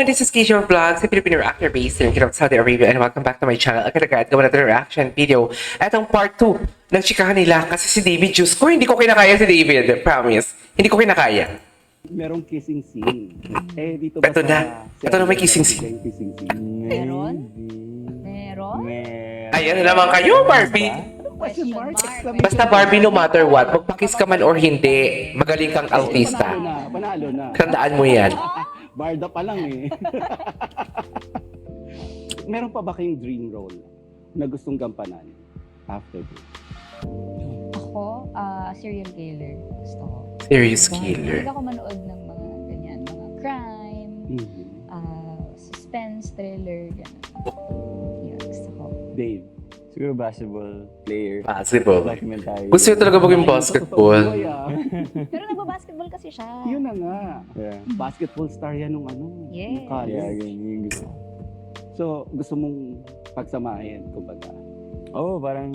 this is Keisha Vlogs, a Filipino actor based in Saudi Arabia, and welcome back to my channel. Agad-agad, gawa natin reaction video. Etong part 2 ng chikahan nila kasi si David, Diyos ko, hindi ko kinakaya si David, promise. Hindi ko kinakaya. Merong kissing scene. Eh, dito ba Ito na. Ito na may kissing scene. Kissing scene. Meron? Meron? Ayan na naman kayo, Barbie. Question mark. Basta Barbie, no matter what, magpakiss ka man or hindi, magaling kang autista. Panalo na. Tandaan mo yan. Barda pa lang eh. Meron pa ba kayong dream role na gustong gampanan after this? Ako, serial killer. Gusto ko. Serious killer. Hindi ako manood ng mga ganyan, mga crime, suspense, thriller, gano'n. Yun, gusto ko. Dave. Siguro basketball player. Possible. Documentary. Gusto nyo talaga maging basketball. Boy, ah. Pero nagbabasketball kasi siya. Yun na nga. Yeah. Basketball star yan nung ano. Yes. nung college. Yeah, ganyan yung gusto. So, gusto mong pagsamahin, kumbaga. Oo, parang,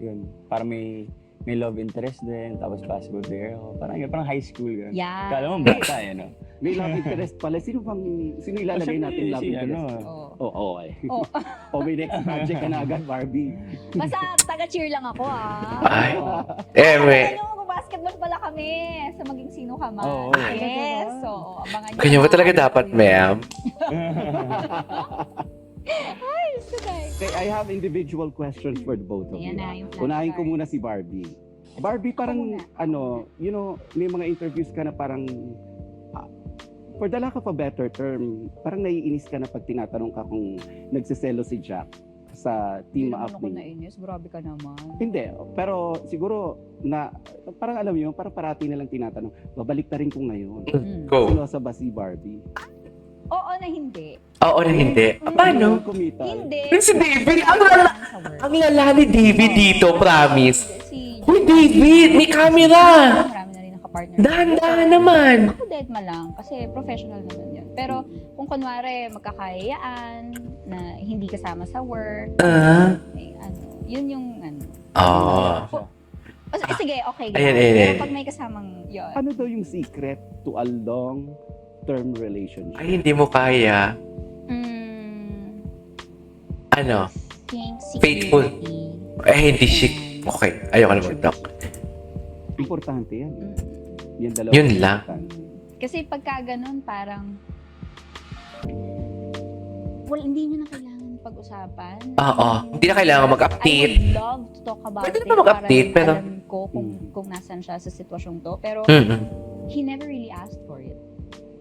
yun. Parang may love interest din, tapos basketball player ako. Parang high school, gano'n. Yeah. Kala mo bata, no? May love interest pala. Sino ilalagay natin love interest? Oo. Oo, okay. Oh. O may next project ka na agad, Barbie. Basta taga-cheer lang ako, Ay. Oo. Eme. Ano, basketball pala kami sa maging sino ka man. Oo. Yes. So, abangan nyo. Ganyan ba talaga dapat, ma'am? Ay, gusto guys. Okay, I have individual questions for the both of you. Ayan na, yung flashcard. Unahin ko muna si Barbie. Barbie, parang, muna. may mga interviews ka na parang, for the lack of a better term, parang naiinis ka na pag tinatanong ka kung nagsiselo si Jack sa Hindi team naman up ako ni... nainis. Grabe ka naman. Hindi, pero siguro na, parang alam mo yun, parang parati nilang tinatanong, babalik na rin ko ngayon. Go. Silosa ba si Barbie? Oo na hindi. Oo na hindi. Paano? Kumita. Hindi. Yung si David, ang lala ni David dito, promise. Si Uy, David, may camera! Marami na rin nakapartner. Dahan-dahan naman. Ako dead ma lang kasi professional naman yun. Pero kung kunwari magkakayaan na hindi kasama sa work, yun yung ano. Oo. Sige, okay. Ayan, ganun. ayan, Pero ayan. pag may kasamang yun. Ano daw yung secret to a long-term relationship? Ay, hindi mo kaya. Mm, Ano? think Faithful. security. Eh, hindi siya. Okay, ayoko na mag-talk. Importante yan. Mm. Yan dalawa. Yun lang. Kasi pagka ganun, parang hindi nyo na kailangan pag-usapan. Oo, hindi na kailangan I mag-update. would love to talk about Pwede it. naman mag-update, para pero- alam ko kung nasan siya sa sitwasyong to. Pero Mm-mm. he never really asked for it.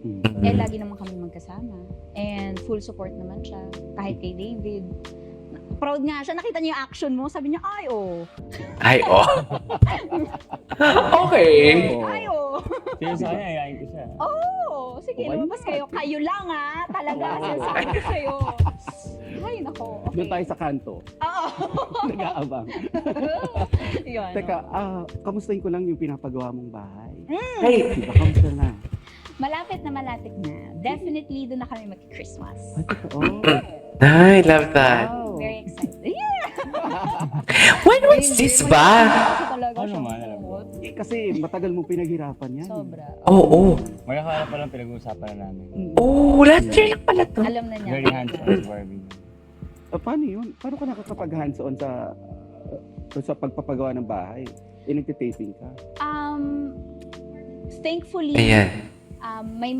Mm. Eh, lagi naman kami magkasama. And full support naman siya. Kahit kay David. Proud nga siya. Nakita niya yung action mo. Sabi niya, ay, oh. Ay, oh. Okay. Ay, oh. Sino sa kanya, ayayin ko siya. Oh, sige, Why lumabas not? kayo. Kayo lang, ah. Talaga. Sinasabi ko sa'yo. Ay, nako. Okay. Doon tayo sa kanto. Oo. Nag-aabang. Yun. Teka, kamustahin ko lang yung pinapagawa mong bahay. Hey, Diba, kamusta na? Malapit na. Definitely, doon na kami mag-Christmas. Ay, totoo. I love that. Wow. Very excited. Yeah! When was this ba? Kasi talaga Ano siya. naman, alam mo. Kasi matagal mo pinaghirapan yan. Sobra. Oo. Magkakala pa lang pinag-uusapan na namin. Oh, last year lang pala to. Alam na niya. Very hands-on si Barbie. Paano yun? Paano ka nakakapag-hands-on sa pagpapagawa ng bahay? Nagtitaping ka? Thankfully, Ayan. may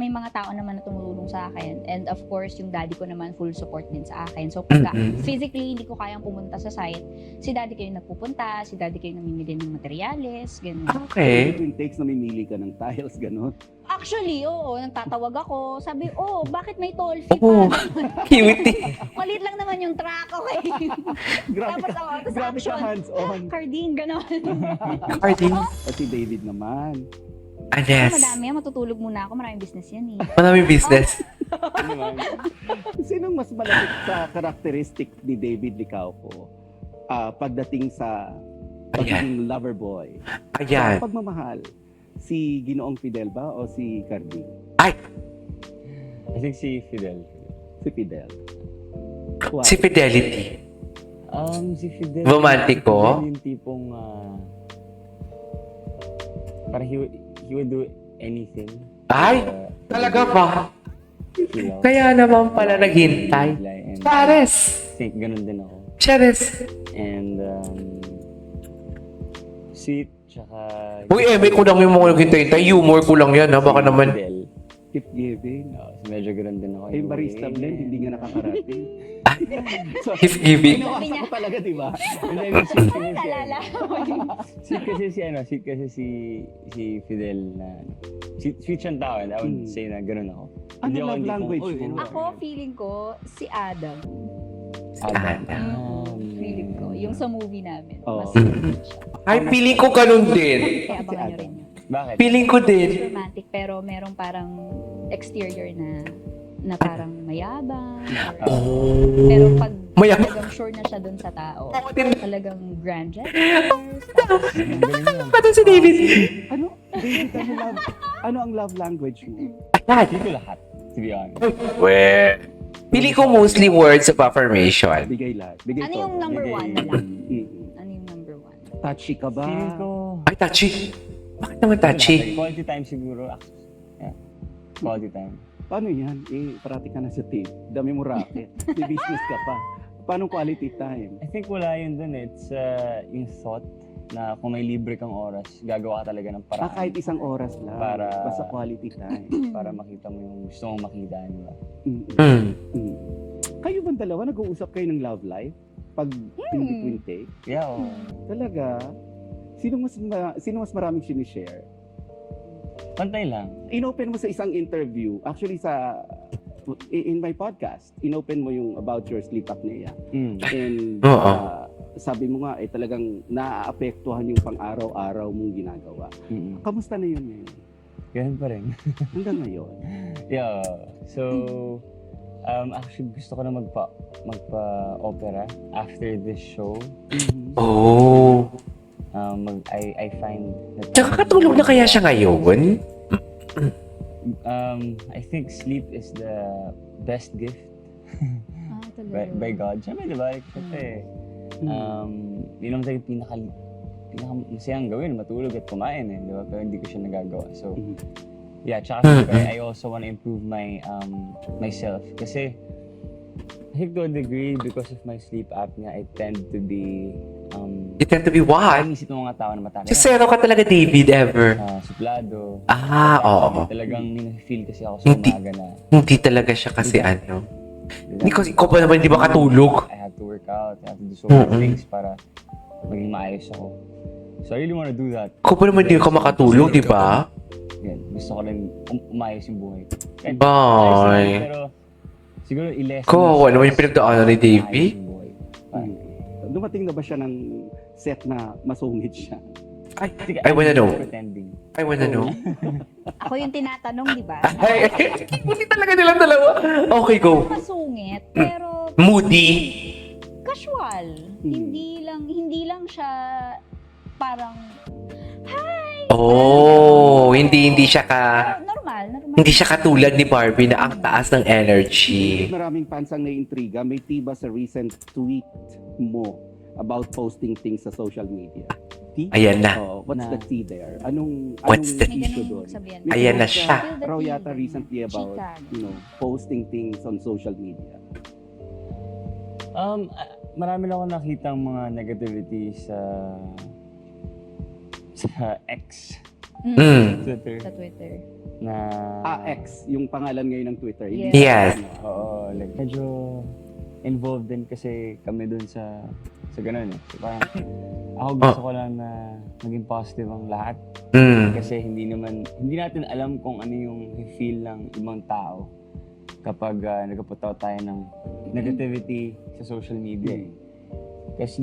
mga tao naman na tumulong sa akin, and of course yung daddy ko naman full support din sa akin. So pagka physically hindi ko kayang pumunta sa site, si daddy kayo nagpupunta, si daddy kayo namimili ng materyales, ganun. Okay. Between takes na mimili ka ng tiles, gano'n. Actually, oo, nagtatawag ako. Sabi, bakit may toll fee Oo. pa? Cute. Maliit lang naman yung truck, okay? Grabe Tapos ka, ako, tapos grabe ka action. hands-on. Carding, gano'n. Carding. Si David naman. Ah, yes. Madami, matutulog muna ako. Maraming business yan eh. Maraming business. Ano naman? Sinong mas malapit sa karakteristik ni David Licauco pagdating sa pagiging lover boy? Ayan. Sa pagmamahal, si Ginoong Fidel ba o si Carding? Ay, I think si Fidel. Si Fidel. Why? si Fidelity. Si Fidel. Romantiko? Yung tipong, parang he would do anything. Ay, Uh, talaga ba? love. Kaya naman pala naghintay. And Chares! I think ganun din ako. Chares! And sweet, tsaka... Uy, Eme ko lang yung mga naghintay-hintay. Humor ko lang yan, ha? Baka naman. Fidel. Gift giving. Medyo ganun din ako. Eh, barista blend, hindi nga nakakarating. So, Gift giving. Pinawasa ko talaga, di ba? Hindi, may sweet kasi si- Nalala. Sweet kasi si Fidel na... Sweet siyang tao, and I would say na ganun ako. Ano Hindi ako love hindi kung, language "Uy, mo?" ano ba?" Ako, feeling ko, si Adam. Adam. Feeling ko. Yung sa movie namin. Oh. Mas romantic siya. Ay, feeling ko ganun din. Kaya abangan nyo rin yun. Bakit? Feeling ko din. Mas romantic pero merong parang exterior na parang mayabang. Oh. Pero pag Mayabang. talagang sure na siya dun sa tao, Ako din. talagang grand gestures. tapos, Ang galing yun. Pato si David. Ano? David, ano ang love language mo? Ayan. Hindi ko lahat, to be honest. Well, feeling ko mostly words of affirmation. Bigay lahat. Bigay ano todo. yung number Bigay. one na lang? Mm. Ano yung number one? Touchy ka ba? Feeling ko... Ay, touchy. Bakit naman touchy? Quality time siguro. Yeah. Quality time. Paano yan? Eh, parati ka na sa tape. Dami mo racket. May business ka pa. Paano quality time? I think wala yun dun eh. It's yung thought na kung may libre kang oras, gagawa ka talaga ng paraan Kahit isang oras lang. Para- Basta quality time. para makita mo yung gusto mong makita, di ba? Mm. Hmm. Mm. Kayo bang dalawa nag-uusap kayo ng love life? Pag in between take? Yeah, oo. Talaga? Sino mas maraming sinishare? Pantay lang. Inopen mo sa isang interview, actually in my podcast, inopen mo yung about your sleep apnea. And Oo. sabi mo nga, talagang naaapektuhan yung pang-araw-araw mong ginagawa. Kamusta na yun ngayon? Ganun pa rin. Hanggang ngayon? Yeah. So, actually gusto ko na magpa-opera after this show. Oh. I find that... Tsaka katulog na kaya siya ngayon? I think sleep is the best gift Talaga. by God. Siyempre, di ba? Siyempre, yun naman talaga pinakamasayang gawin, matulog at kumain eh, di ba? Pero hindi ko siya nagagawa. So, yeah, tsaka siyempre, I also want to improve myself. Kasi, I think to a degree, because of my sleep apnea, I tend to be, You tend to be what? ang isip ng mga tao na matanda. Si zero ka talaga, David, ever. Suplado. Oo. Talagang feel kasi ako sa Hindi. umaga na, Hindi talaga siya kasi ano. Hindi kasi ikaw pa naman, di ba katulog? I have to work out, I have to do so many things para maging maayos ako. So I really want to do that. Ikaw pa naman, di ka makatulog, di ba? Yan, gusto ko rin umayos yung buhay. Kahit Bye. ayos lang, pero siguro i-less. Kawawa naman yung pinagdaanan ni Davey. Dumating na ba siya ng set na masungit siya? I wanna know. Pretending. I wanna know. Ako yung tinatanong, di ba? Ay, hindi talaga nilang dalawa. Okay, go. Masungit, pero Moody. casual. Hindi lang siya parang Oh, hindi siya normal. hindi siya katulad ni Barbie na ang taas ng energy. Maraming fans ang naiintriga. May tiba sa recent tweet mo about posting things sa social media. Ayan na. What's the tea there? Anong What's the- May issue ganun doon? sabihan. May Ayan na post siya. ka raw yata recently about, Chika. posting things on social media. Marami lang ako nakitang mga negativity sa X, Twitter, Sa Twitter. na X, yung pangalan ngayon ng Twitter. Yes. Yes. Oo, like medyo involved din kasi kami dun sa ganun eh. So, parang ako gusto ko lang na maging positive ang lahat kasi hindi natin alam kung ano yung feel ng ibang tao kapag nagpupunta tayo ng negativity sa social media eh. Kasi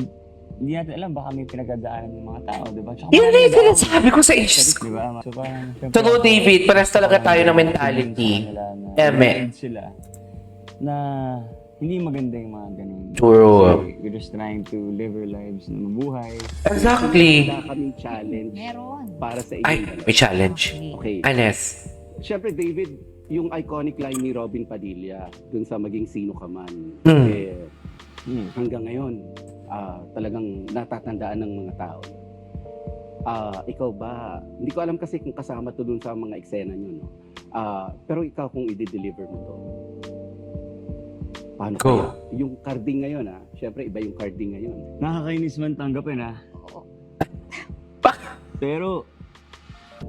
hindi natin alam baka may pinagdadaanan ng mga tao, di ba? Tsaka Yun na parang yung sinasabi ko sa issues ko. di ba? So parang Totoo, David. Paras talaga tayo ng mentality. Eme. Sila na hindi maganda yung mga ganun. True. Kasi we're just trying to live our lives na mabuhay. Exactly. Wala kaming challenge Meron. para sa Ay, inyo. may challenge. Okay. Anes. Siyempre, David, yung iconic line ni Robin Padilla dun sa Maging Sino Ka Man, hanggang ngayon, talagang natatandaan ng mga tao. Ikaw ba, hindi ko alam kasi kung kasama to dun sa mga eksena nyo, no? Pero ikaw kung i-deliver mo to, paano Go. kaya? Yung carding ngayon syempre iba yung carding ngayon. Nakakainis man tanggapin ha. Oo. Pero,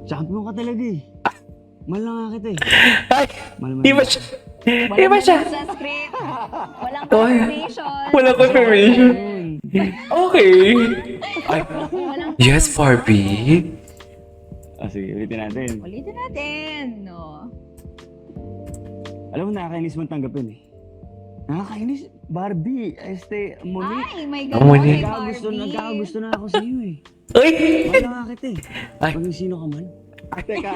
champion ka talaga eh. Mahal na nga kita eh. Ay, Mahal mo iba na. siya. Walang Iba siya. sa script. Walang Oy. confirmation. Walang confirmation. Okay. Ay, Walang yes, Barbie. Sige, ulitin natin. Ulitin natin, no? Alam mo, nakakainis man tanggapin eh. Nakakainis, Barbie, Monique. Ay, my Oh, God. Monique. Nagkakagusto na ako sa iyo eh. Uy! Mahal na nga kita eh. Ay. Maging sino ka man. Teka,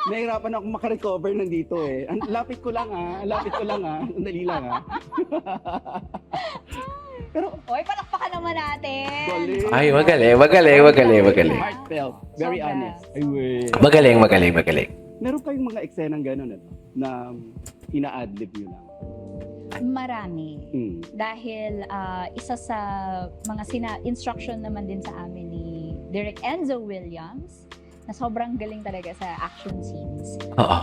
nahirapan ako makarecover nandito eh. Lapit ko lang Sandali lang Pero, Oy, palakpakan naman natin. galing. Ay, magaling. Heartfelt. Very Sobra. honest. Ay, wey. Magaling. Meron kayong mga eksenang gano'n, na ina-adlib nyo lang. Marami. Mm. Dahil isa sa mga instruction naman din sa amin ni Direk Enzo Williams na sobrang galing talaga sa action scenes. Oo.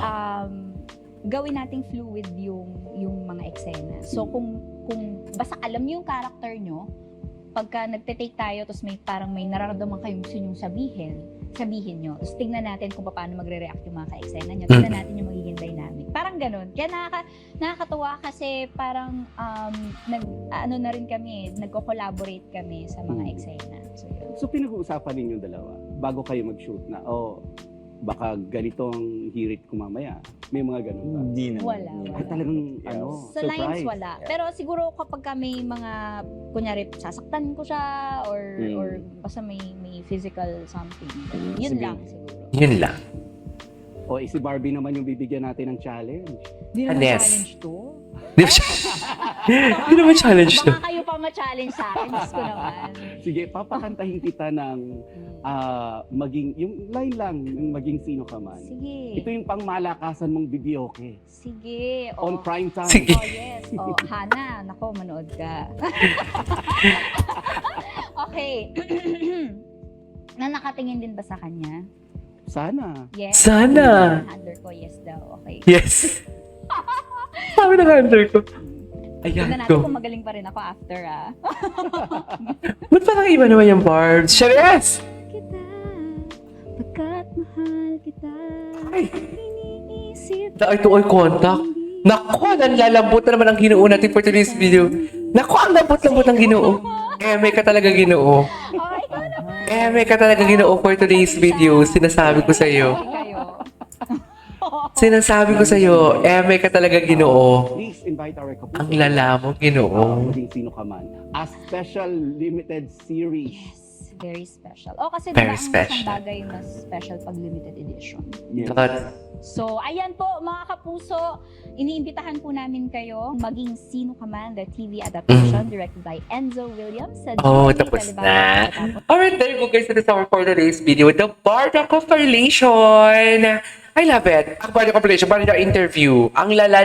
Gawin nating fluid yung mga eksena. So kung basta alam niyo yung character nyo, pagka nagte-take tayo tapos may nararamdaman kayong gusto nyong sabihin nyo. Tapos tingnan natin kung paano magre-react yung mga ka-eksena nyo. Tingnan natin yung magiging dynamic. Parang ganun. Kaya nakakatuwa kasi parang na rin kami, nagko-collaborate kami sa mga eksena. So yun. So, pinag-uusapan ninyong dalawa bago kayo mag-shoot na, baka ganito ang hirit ko mamaya. May mga ganun ba? Hindi na. Wala. Talagang, Yes. Sa lines, surprise. wala. Pero siguro kapag may mga, kunyari, sasaktan ko siya or basta may physical something. Yun Sabihin. lang siguro. Yun lang. O, si Barbie naman yung bibigyan natin ng challenge. Di naman Yes. challenge to. Di naman challenge to. Baka kayo pa ma-challenge sa akin. Diyos ko naman. Sige, papakantahin kita ng maging, yung line lang, yung maging sino ka man. Sige. Ito yung pangmalakasan mong bibioke. Sige. On prime time. Sige. Oh, yes. Oh, Hana. Nako, manood ka. Okay. Na nakatingin din ba sa kanya? Sana. Yes. Sana. Handler ko, yes daw. Okay. Yes. Sabi ng handler ko. Ayan Tignan natin ko. kung magaling pa rin ako after, Ba't parang iba naman yung Barbs? Cheres! Kita, pagkat mahal kita, Ay. iniisip Ito ay contact. Naku, nanlalambot na naman ang ginoo natin for today's video. Naku, ang lambot-lambot ng ginoo. May ka talaga ginoo. Oh, ikaw naman. May ka talaga ginoo for today's video. Sinasabi ko sa'yo. Kayo. Sinasabi ko sa'yo, may ka talaga ginoo. Please invite our kapuso. Ang lala mo, ginoo. Maging sino ka man. A special limited series. Yes, very special. Oh, kasi Very diba ang special. isang bagay na special pag limited edition. Yes. So, ayan po mga kapuso, iniimbitahan po namin kayo maging Sino Ka Man, the TV adaptation directed by Enzo Williams. Sa Oh, GMA tapos Telebaba. na. Tapos, Alright, there you go guys. This is our for today's video. The Barda Compilation. I love it. Ang Barda Compilation, Barda interview. Ang lala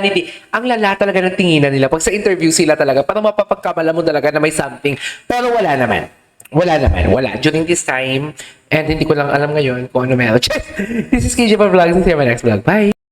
talaga ng tinginan nila. Pag sa interview sila talaga, parang mapapagkamala mo talaga na may something. Pero wala naman. Wala. During this time, and hindi ko lang alam ngayon kung ano meron. This is KJ Vlog. See you in my next vlog. Bye!